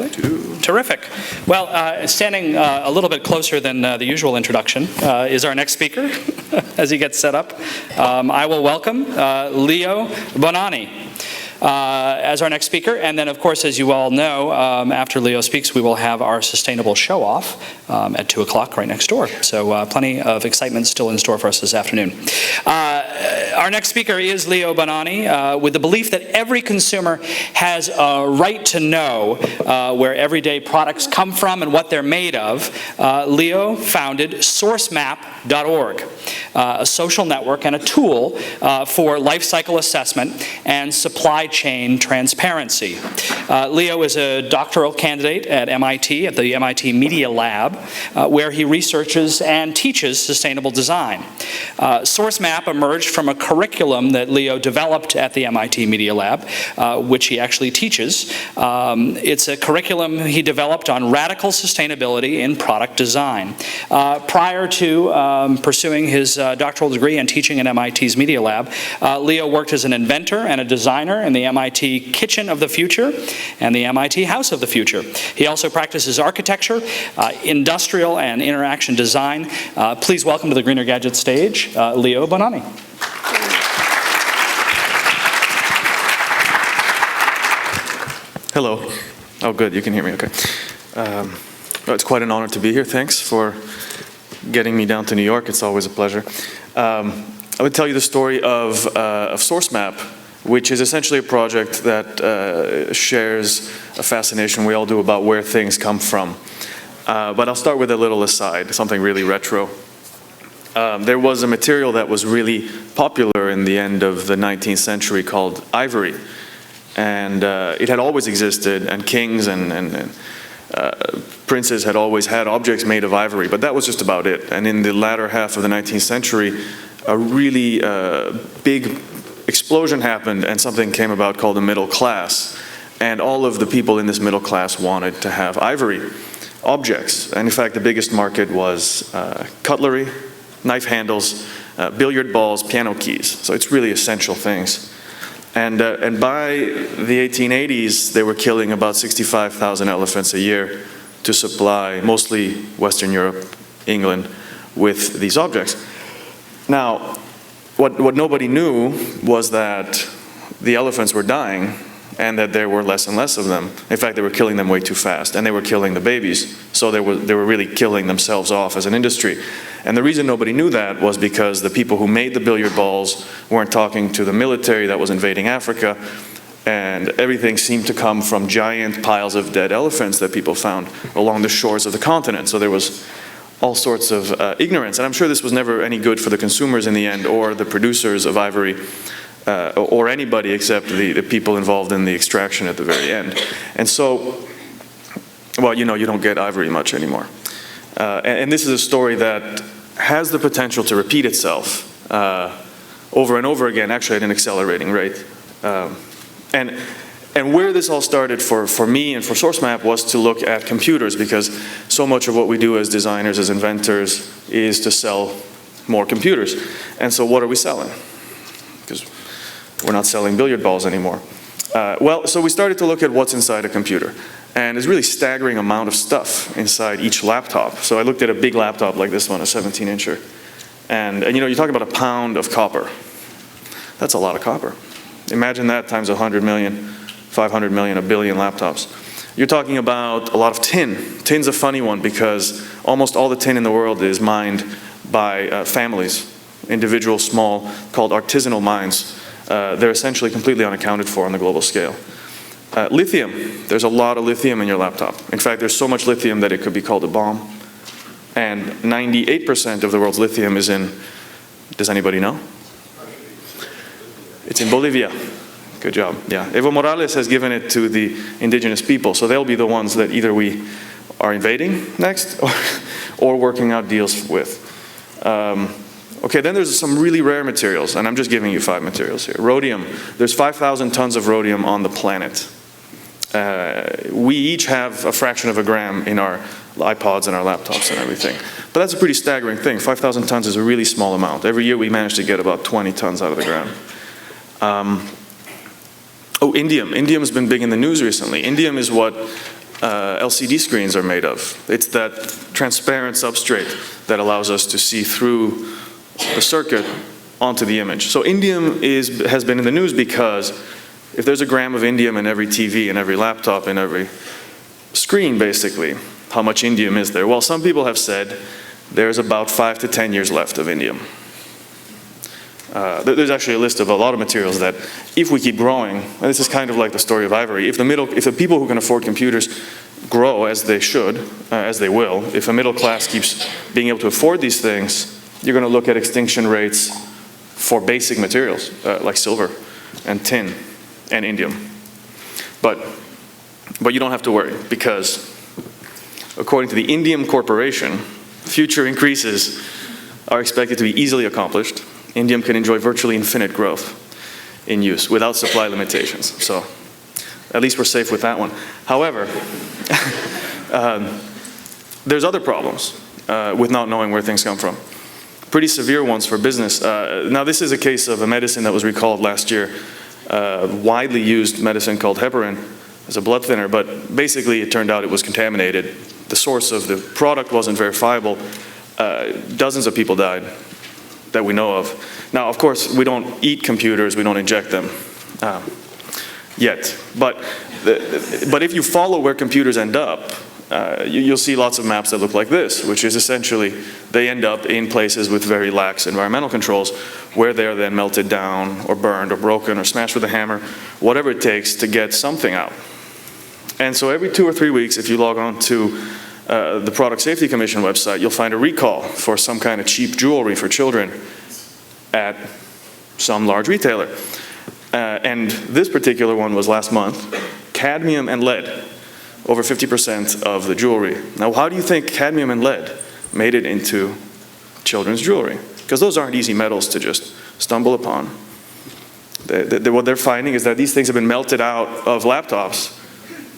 hopefully. Terrific. Well, standing a little bit closer than the usual introduction is our next speaker as he gets set up. I will welcome Leo Bonanni as our next speaker. And then, of course, as you all know, after Leo speaks, we will have our sustainable show-off at 2 o'clock right next door. So plenty of excitement still in store for us this afternoon. Our next speaker is Leo Bonanni, with the belief that every consumer has a right to know where everyday products come from and what they're made of. Leo founded Sourcemap.org, a social network and a tool for life cycle assessment and supply chain transparency. Leo is a doctoral candidate at MIT, at the MIT Media Lab, where he researches and teaches sustainable design. Sourcemap emerged from a curriculum that Leo developed at the MIT Media Lab, which he actually teaches. It's a curriculum he developed on radical sustainability in product design. Prior to pursuing his doctoral degree and teaching at MIT's Media Lab, Leo worked as an inventor and a designer in the MIT Kitchen of the Future and the MIT House of the Future. He also practices architecture, industrial and interaction design. Please welcome to the Greener Gadget stage, Leo Bonanni. Hello. Oh, good. You can hear me. Okay. It's quite an honor to be here. Thanks for getting me down to New York. It's always a pleasure. I would tell you the story of Sourcemap, which is essentially a project that shares a fascination we all do about where things come from. But I'll start with a little aside, something really retro. There was a material that was really popular in the end of the 19th century called ivory. And it had always existed, and kings and princes had always had objects made of ivory, but that was just about it. And in the latter half of the 19th century, a really big explosion happened, and something came about called the middle class. And all of the people in this middle class wanted to have ivory objects. And in fact, the biggest market was cutlery, knife handles, billiard balls, piano keys. So it's really essential things. And by the 1880s, they were killing about 65,000 elephants a year to supply mostly Western Europe, England, with these objects. Now, what nobody knew was that the elephants were dying and that there were less and less of them. In fact, they were killing them way too fast, and they were killing the babies. So they were really killing themselves off as an industry. And the reason nobody knew that was because the people who made the billiard balls weren't talking to the military that was invading Africa, and everything seemed to come from giant piles of dead elephants that people found along the shores of the continent. So there was all sorts of ignorance. And I'm sure this was never any good for the consumers in the end, or the producers of ivory, or anybody except the people involved in the extraction at the very end. And so, well, you know, you don't get ivory much anymore. And this is a story that has the potential to repeat itself over and over again, actually at an accelerating rate. And where this all started for me and for Sourcemap was to look at computers, because so much of what we do as designers, as inventors, is to sell more computers. And so what are we selling? Because we're not selling billiard balls anymore. So we started to look at what's inside a computer. And there's really staggering amount of stuff inside each laptop. So I looked at a big laptop like this one, a 17-incher. And you know, you talk about a pound of copper. That's a lot of copper. Imagine that times 100 million. 500 million, a billion laptops. You're talking about a lot of tin. Tin's a funny one because almost all the tin in the world is mined by families, individual, small, called artisanal mines. They're essentially completely unaccounted for on the global scale. Lithium, there's a lot of lithium in your laptop. In fact, there's so much lithium that it could be called a bomb. And 98% of the world's lithium is in, does anybody know? It's in Bolivia. Good job, yeah. Evo Morales has given it to the indigenous people, so they'll be the ones that either we are invading next or working out deals with. Okay, then there's some really rare materials, and I'm just giving you 5 materials here. Rhodium, there's 5,000 tons of rhodium on the planet. We each have a fraction of a gram in our iPods and our laptops and everything. But that's a pretty staggering thing. 5,000 tons is a really small amount. Every year we manage to get about 20 tons out of the ground. Indium. Indium has been big in the news recently. Indium is what LCD screens are made of. It's that transparent substrate that allows us to see through the circuit onto the image. So indium has been in the news because if there's a gram of indium in every TV, in every laptop, in every screen, basically, how much indium is there? Well, some people have said there's about 5 to 10 years left of indium. There's actually a list of a lot of materials that, if we keep growing, and this is kind of like the story of ivory, if the people who can afford computers grow as they should, as they will, if a middle class keeps being able to afford these things, you're going to look at extinction rates for basic materials like silver and tin and indium. But you don't have to worry, because according to the Indium Corporation, future increases are expected to be easily accomplished. Indium can enjoy virtually infinite growth in use without supply limitations. So at least we're safe with that one. However, there's other problems with not knowing where things come from. Pretty severe ones for business. Now this is a case of a medicine that was recalled last year, widely used medicine called heparin as a blood thinner, but basically it turned out it was contaminated. The source of the product wasn't verifiable. Dozens of people died that we know of. Now, of course, we don't eat computers, we don't inject them yet. But if you follow where computers end up, you'll see lots of maps that look like this, which is essentially they end up in places with very lax environmental controls where they're then melted down or burned or broken or smashed with a hammer, whatever it takes to get something out. And so every 2 or 3 weeks, if you log on to the Product Safety Commission website, you'll find a recall for some kind of cheap jewelry for children at some large retailer. And this particular one was last month, cadmium and lead, over 50% of the jewelry. Now, how do you think cadmium and lead made it into children's jewelry? Because those aren't easy metals to just stumble upon. What they're finding is that these things have been melted out of laptops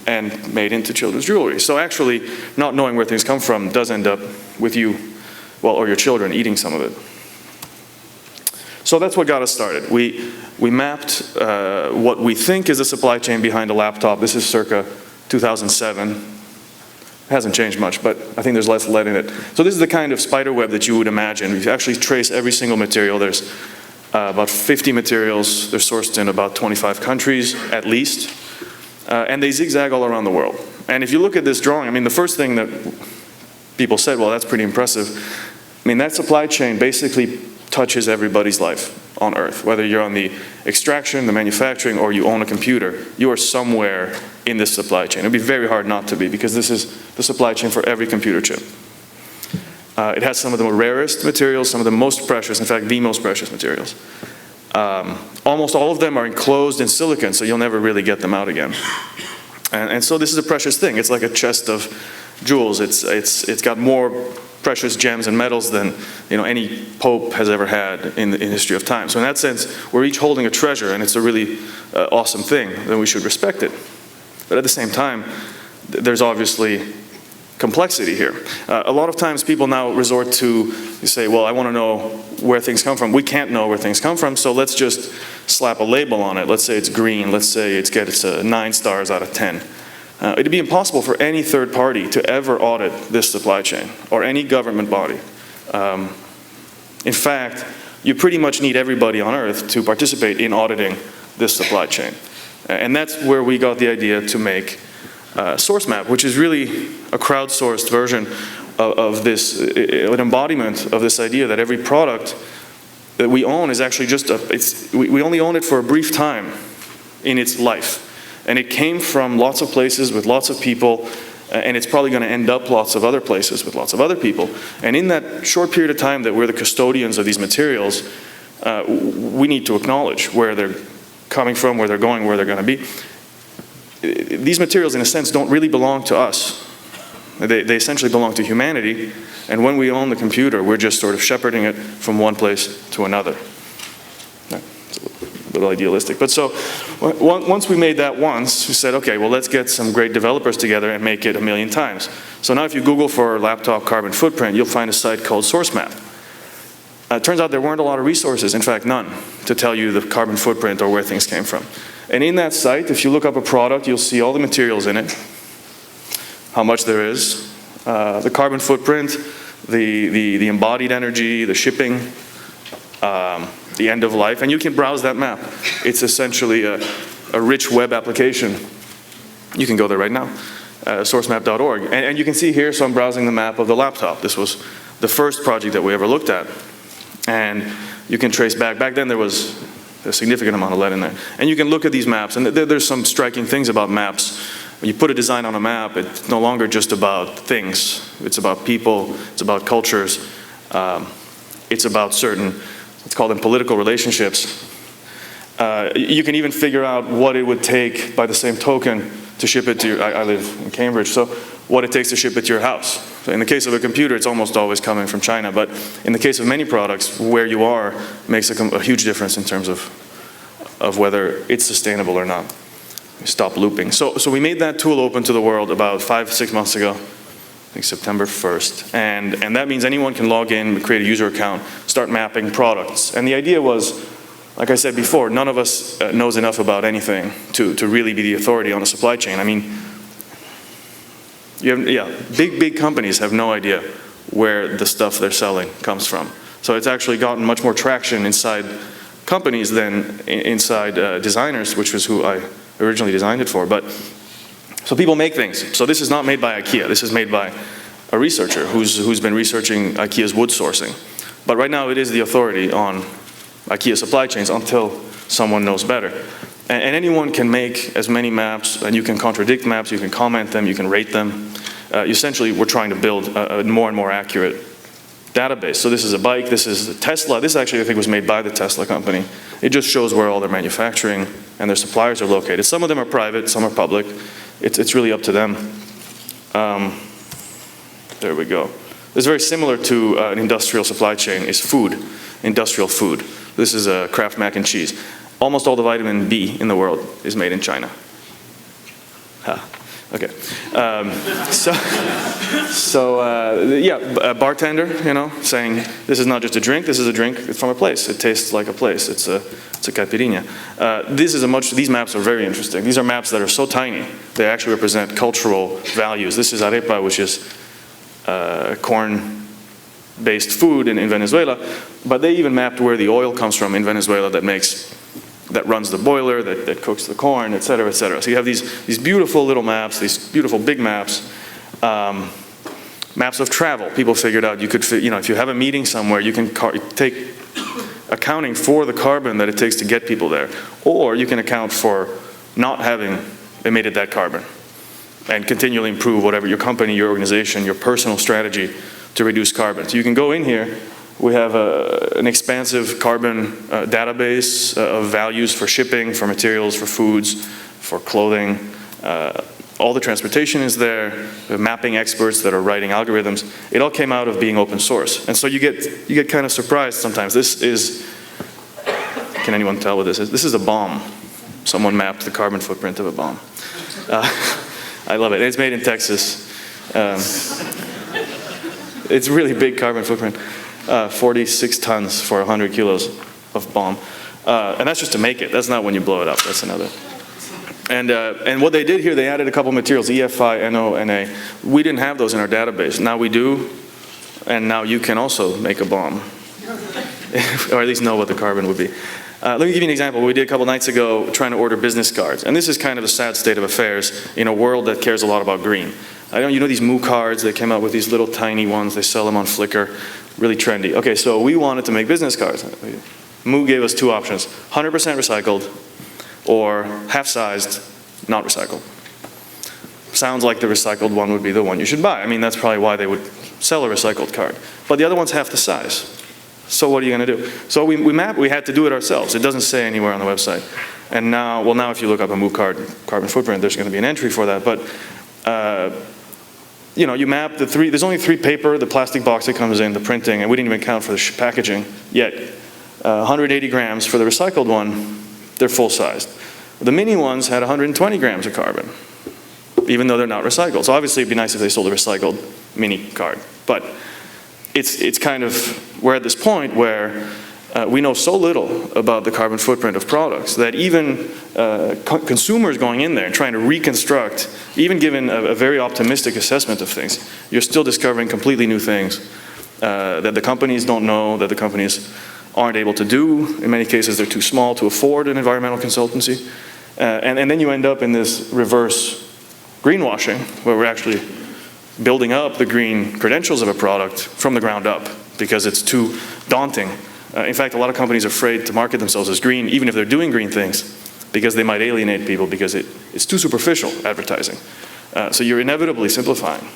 and made into children's jewelry. So actually, not knowing where things come from does end up with you, well, or your children eating some of it. So that's what got us started. We mapped what we think is the supply chain behind a laptop. This is circa 2007. It hasn't changed much, but I think there's less lead in it. So this is the kind of spider web that you would imagine. We actually trace every single material. There's about 50 materials. They're sourced in about 25 countries, at least. And they zigzag all around the world. And if you look at this drawing, I mean, the first thing that people said, well, that's pretty impressive. I mean, that supply chain basically touches everybody's life on Earth. Whether you're on the extraction, the manufacturing, or you own a computer, you are somewhere in this supply chain. It'd be very hard not to be, because this is the supply chain for every computer chip. It has some of the rarest materials, some of the most precious, in fact, the most precious materials. Almost all of them are enclosed in silicon, so you'll never really get them out again. And so this is a precious thing. It's like a chest of jewels. It's got more precious gems and metals than any pope has ever had in the history of time. So in that sense, we're each holding a treasure, and it's a really awesome thing, then we should respect it. But at the same time, there's obviously complexity here. A lot of times people now resort to, you say, well, I want to know where things come from. We can't know where things come from, so let's just slap a label on it. Let's say it's green. Let's say it's 9 stars out of 10. It'd be impossible for any third party to ever audit this supply chain, or any government body. In fact, you pretty much need everybody on Earth to participate in auditing this supply chain. And that's where we got the idea to make Sourcemap, which is really a crowdsourced version of this, an embodiment of this idea that every product that we own is actually just we only own it for a brief time in its life. And it came from lots of places with lots of people, and it's probably going to end up lots of other places with lots of other people. And in that short period of time that we're the custodians of these materials, we need to acknowledge where they're coming from, where they're going, where they're going to be. These materials, in a sense, don't really belong to us. They essentially belong to humanity, and when we own the computer, we're just sort of shepherding it from one place to another. It's a little idealistic. But so, once we made that once, we said, okay, well, let's get some great developers together and make it 1,000,000 times. So now if you Google for laptop carbon footprint, you'll find a site called Sourcemap. It turns out there weren't a lot of resources, in fact, none, to tell you the carbon footprint or where things came from. And in that site, if you look up a product, you'll see all the materials in it. how much there is, the carbon footprint, the embodied energy, the shipping, the end of life, and you can browse that map. It's essentially a rich web application. You can go there right now, sourcemap.org. And you can see here, so I'm browsing the map of the laptop. This was the first project that we ever looked at. And you can trace back then there was a significant amount of lead in there. And you can look at these maps, and there's some striking things about maps. When you put a design on a map, it's no longer just about things. It's about people, it's about cultures, it's about certain, let's call them political relationships. You can even figure out what it would take, by the same token, to ship it to your, I live in Cambridge, so what it takes to ship it to your house. So in the case of a computer, it's almost always coming from China, but in the case of many products, where you are makes a huge difference in terms of whether it's sustainable or not. Stop looping. So we made that tool open to the world about 5-6 months ago, I think September 1st, and that means anyone can log in, create a user account, start mapping products. And the idea was, like I said before, none of us knows enough about anything to really be the authority on the supply chain. I mean, big companies have no idea where the stuff they're selling comes from. So it's actually gotten much more traction inside companies than inside designers, which was who I originally designed it for. But so people make things. So this is not made by IKEA. This is made by a researcher who's been researching IKEA's wood sourcing. But right now it is the authority on IKEA supply chains until someone knows better. And anyone can make as many maps, and you can contradict maps, you can comment them, you can rate them. Essentially, we're trying to build a more and more accurate database. So this is a bike, this is a Tesla. This actually, I think, was made by the Tesla company. It just shows where all their manufacturing and their suppliers are located. Some of them are private, some are public. It's really up to them. There we go. It's very similar to an industrial supply chain is food, industrial food. This is a Kraft mac and cheese. Almost all the vitamin B in the world is made in China. Okay. A bartender, saying this is not just a drink. This is a drink. It's from a place. It tastes like a place. It's a caipirinha. These maps are very interesting. These are maps that are so tiny they actually represent cultural values. This is arepa, which is corn-based food in Venezuela, but they even mapped where the oil comes from in Venezuela that runs the boiler, that cooks the corn, et cetera, et cetera. So you have these beautiful little maps, these beautiful big maps, maps of travel. People figured out you could, if you have a meeting somewhere, you can take accounting for the carbon that it takes to get people there, or you can account for not having emitted that carbon and continually improve whatever your company, your organization, your personal strategy to reduce carbon. So you can go in here. We have an expansive carbon database of values for shipping, for materials, for foods, for clothing. All the transportation is there. We have mapping experts that are writing algorithms. It all came out of being open source. And so you get kind of surprised sometimes. This is, can anyone tell what this is? This is a bomb. Someone mapped the carbon footprint of a bomb. I love it. It's made in Texas. It's a really big carbon footprint. 46 tons for 100 kilos of bomb. And that's just to make it. That's not when you blow it up. That's another. And what they did here, they added a couple materials, EFI, NO, NA. We didn't have those in our database. Now we do, and now you can also make a bomb. Or at least know what the carbon would be. Let me give you an example. We did a couple nights ago trying to order business cards. And this is kind of a sad state of affairs in a world that cares a lot about green. You know these Moo cards? They came out with these little tiny ones. They sell them on Flickr. Really trendy. Okay, so we wanted to make business cards. Moo gave us two options, 100% recycled or half-sized, not recycled. Sounds like the recycled one would be the one you should buy. I mean, that's probably why they would sell a recycled card. But the other one's half the size. So what are you going to do? So we had to do it ourselves. It doesn't say anywhere on the website. And now if you look up a Moo card carbon footprint, there's going to be an entry for that. But you map there's only three paper, the plastic box that comes in, the printing, and we didn't even count for the packaging yet. 180 grams for the recycled one, they're full-sized. The mini ones had 120 grams of carbon, even though they're not recycled. So obviously it'd be nice if they sold a recycled mini card. But it's kind of, we're at this point where we know so little about the carbon footprint of products that even consumers going in there and trying to reconstruct, even given a very optimistic assessment of things, you're still discovering completely new things that the companies don't know, that the companies aren't able to do. In many cases, they're too small to afford an environmental consultancy. And then you end up in this reverse greenwashing, where we're actually building up the green credentials of a product from the ground up because it's too daunting. In fact, a lot of companies are afraid to market themselves as green, even if they're doing green things, because they might alienate people because it's too superficial advertising. So you're inevitably simplifying.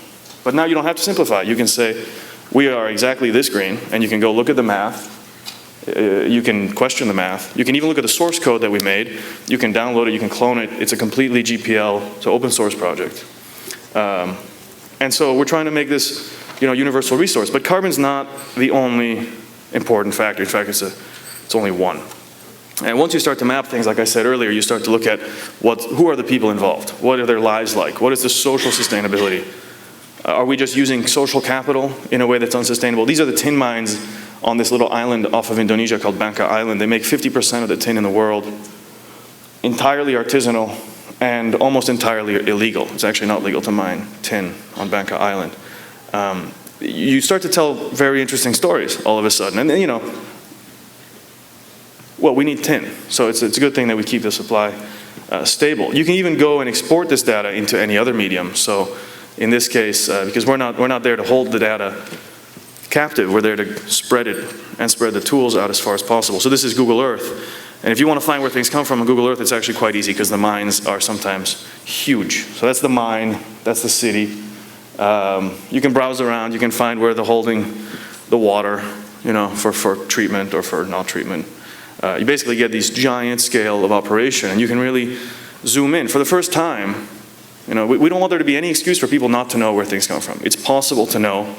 But now you don't have to simplify. You can say, we are exactly this green, and you can go look at the math. You can question the math. You can even look at the source code that we made. You can download it, you can clone it. It's a completely GPL, so open source project. And so we're trying to make this, universal resource. But carbon's not the only important factor. In fact, it's only one. And once you start to map things, like I said earlier, you start to look at who are the people involved? What are their lives like? What is the social sustainability? Are we just using social capital in a way that's unsustainable? These are the tin mines on this little island off of Indonesia called Bangka Island. They make 50% of the tin in the world, entirely artisanal and almost entirely illegal. It's actually not legal to mine tin on Bangka Island. You start to tell very interesting stories all of a sudden. And then, well, we need tin. So it's a good thing that we keep the supply stable. You can even go and export this data into any other medium. So in this case, because we're not there to hold the data captive, we're there to spread it and spread the tools out as far as possible. So this is Google Earth. And if you want to find where things come from on Google Earth, it's actually quite easy because the mines are sometimes huge. So that's the mine, that's the city. You can browse around, you can find where they're holding the water, for treatment or for not treatment. You basically get these giant scale of operation, and you can really zoom in. For the first time, we don't want there to be any excuse for people not to know where things come from. It's possible to know.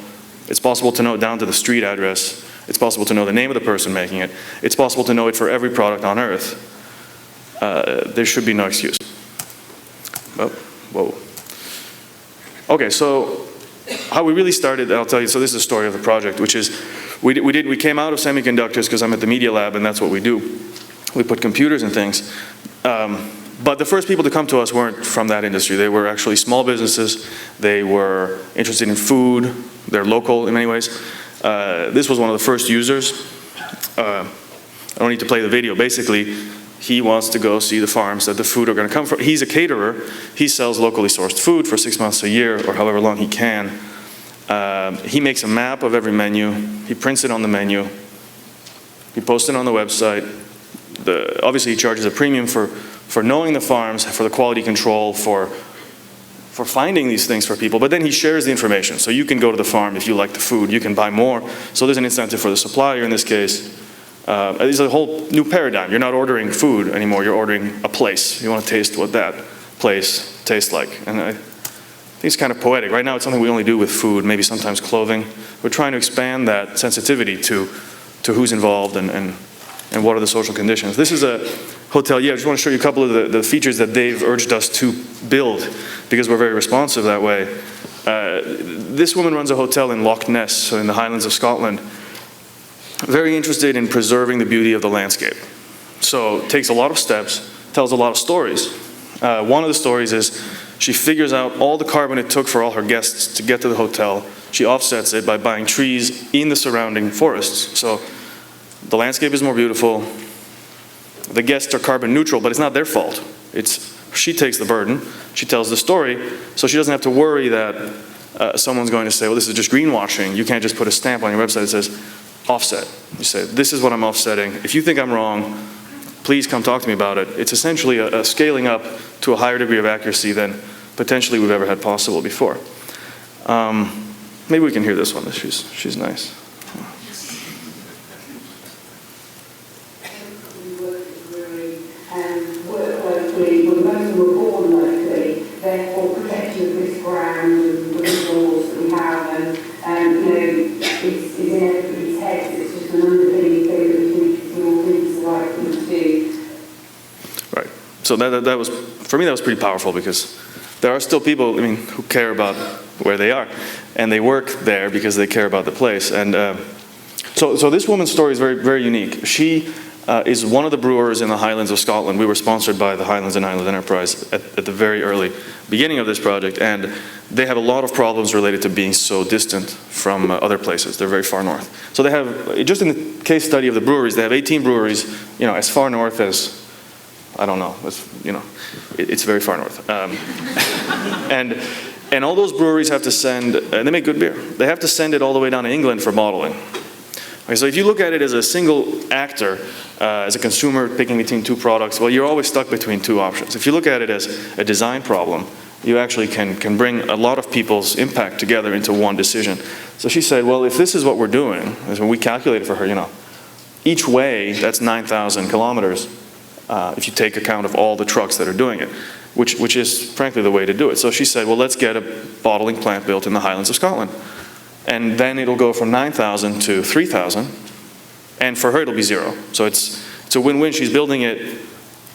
It's possible to know down to the street address. It's possible to know the name of the person making it. It's possible to know it for every product on Earth. There should be no excuse. Oh, whoa. Okay, so how we really started, I'll tell you, so this is the story of the project, which is, we came out of semiconductors because I'm at the Media Lab and that's what we do. We put computers and things. But the first people to come to us weren't from that industry. They were actually small businesses. They were interested in food. They're local in many ways. This was one of the first users. I don't need to play the video. Basically, he wants to go see the farms that the food are going to come from. He's a caterer. He sells locally sourced food for 6 months a year or however long he can. He makes a map of every menu. He prints it on the menu. He posts it on the website. Obviously, he charges a premium for knowing the farms, for the quality control, for finding these things for people, but then he shares the information. So you can go to the farm if you like the food, you can buy more. So there's an incentive for the supplier in this case. There's a whole new paradigm. You're not ordering food anymore, you're ordering a place. You want to taste what that place tastes like. And I think it's kind of poetic. Right now it's something we only do with food, maybe sometimes clothing. We're trying to expand that sensitivity to who's involved and what are the social conditions. This is a hotel. Yeah, I just want to show you a couple of the features that Dave urged us to build because we're very responsive that way. This woman runs a hotel in Loch Ness, so in the Highlands of Scotland. Very interested in preserving the beauty of the landscape. So takes a lot of steps, tells a lot of stories. One of the stories is she figures out all the carbon it took for all her guests to get to the hotel. She offsets it by buying trees in the surrounding forests. So the landscape is more beautiful. The guests are carbon neutral, but it's not their fault. She takes the burden. She tells the story, so she doesn't have to worry that someone's going to say, well, this is just greenwashing. You can't just put a stamp on your website that says, offset. You say, this is what I'm offsetting. If you think I'm wrong, please come talk to me about it. It's essentially a scaling up to a higher degree of accuracy than potentially we've ever had possible before. Maybe we can hear this one. She's nice. Therefore, protection of this ground and the laws that we have, it's in everybody's heads. It's just an underpinning thing that we all think is the right thing to do. Right. So that was, for me, that was pretty powerful because there are still people, who care about where they are, and they work there because they care about the place. And So this woman's story is very, very unique. She is one of the brewers in the Highlands of Scotland. We were sponsored by the Highlands and Islands Enterprise at the very early beginning of this project, and they have a lot of problems related to being so distant from other places. They're very far north. So they have, just in the case study of the breweries, they have 18 breweries, as far north as, I don't know, it's very far north. And all those breweries have to send, and they make good beer, they have to send it all the way down to England for bottling. Okay, so if you look at it as a single actor, as a consumer picking between two products, well, you're always stuck between two options. If you look at it as a design problem, you actually can bring a lot of people's impact together into one decision. So she said, well, if this is what we're doing, as when we calculated for her, each way, that's 9,000 kilometers, if you take account of all the trucks that are doing it, which is frankly the way to do it. So she said, well, let's get a bottling plant built in the Highlands of Scotland. And then it'll go from 9,000 to 3,000, and for her it'll be 0. So it's a win-win. She's building it.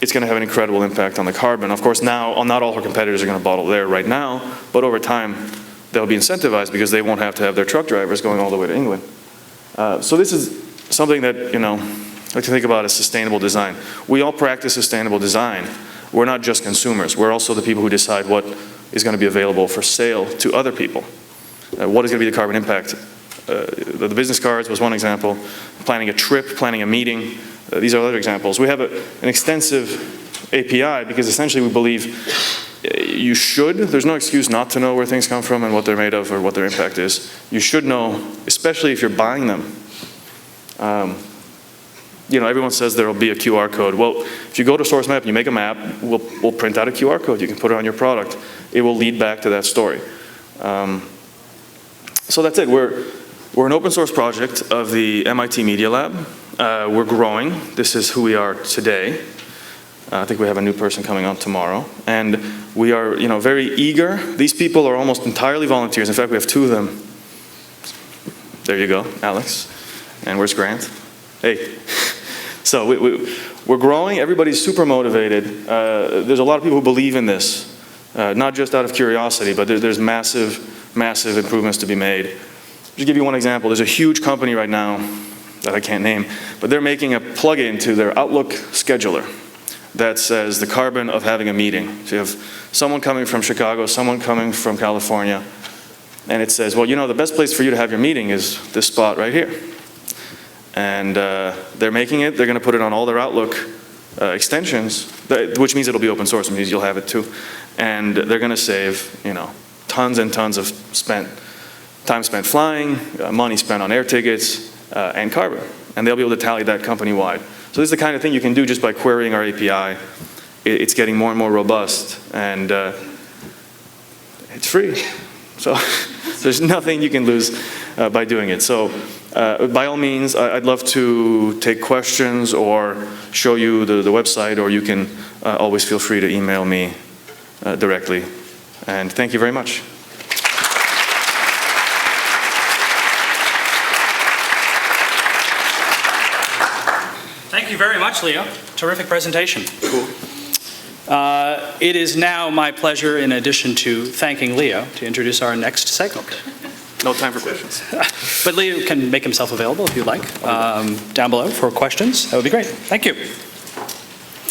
It's going to have an incredible impact on the carbon. Of course, now not all her competitors are going to bottle there right now, but over time they'll be incentivized because they won't have to have their truck drivers going all the way to England. So this is something that I like to think about as sustainable design. We all practice sustainable design. We're not just consumers. We're also the people who decide what is going to be available for sale to other people. What is going to be the carbon impact? The business cards was one example. Planning a trip, planning a meeting. These are other examples. We have an extensive API because essentially we believe you should. There's no excuse not to know where things come from and what they're made of or what their impact is. You should know, especially if you're buying them. Everyone says there will be a QR code. Well, if you go to Sourcemap, you make a map, we'll print out a QR code. You can put it on your product. It will lead back to that story. So that's it. We're an open source project of the MIT Media Lab. We're growing. This is who we are today. I think we have a new person coming on tomorrow. And we are, very eager. These people are almost entirely volunteers. In fact, we have 2 of them. There you go, Alex. And where's Grant? Hey. So we're growing. Everybody's super motivated. There's a lot of people who believe in this, not just out of curiosity, but there's massive improvements to be made. Just give you one example. There's a huge company right now that I can't name, but they're making a plug-in to their Outlook scheduler that says the carbon of having a meeting. So you have someone coming from Chicago, someone coming from California, and it says, well, the best place for you to have your meeting is this spot right here. And they're making it. They're going to put it on all their Outlook extensions, which means it'll be open source. It means you'll have it too. And they're going to save, tons and tons of time spent flying, money spent on air tickets, and carbon. And they'll be able to tally that company-wide. So this is the kind of thing you can do just by querying our API. It's getting more and more robust, and it's free. So there's nothing you can lose by doing it. So by all means, I'd love to take questions or show you the website, or you can always feel free to email me directly. And thank you very much. Thank you very much, Leo. Terrific presentation. Cool. It is now my pleasure, in addition to thanking Leo, to introduce our next segment. No time for questions. But Leo can make himself available if you'd like, down below for questions. That would be great. Thank you.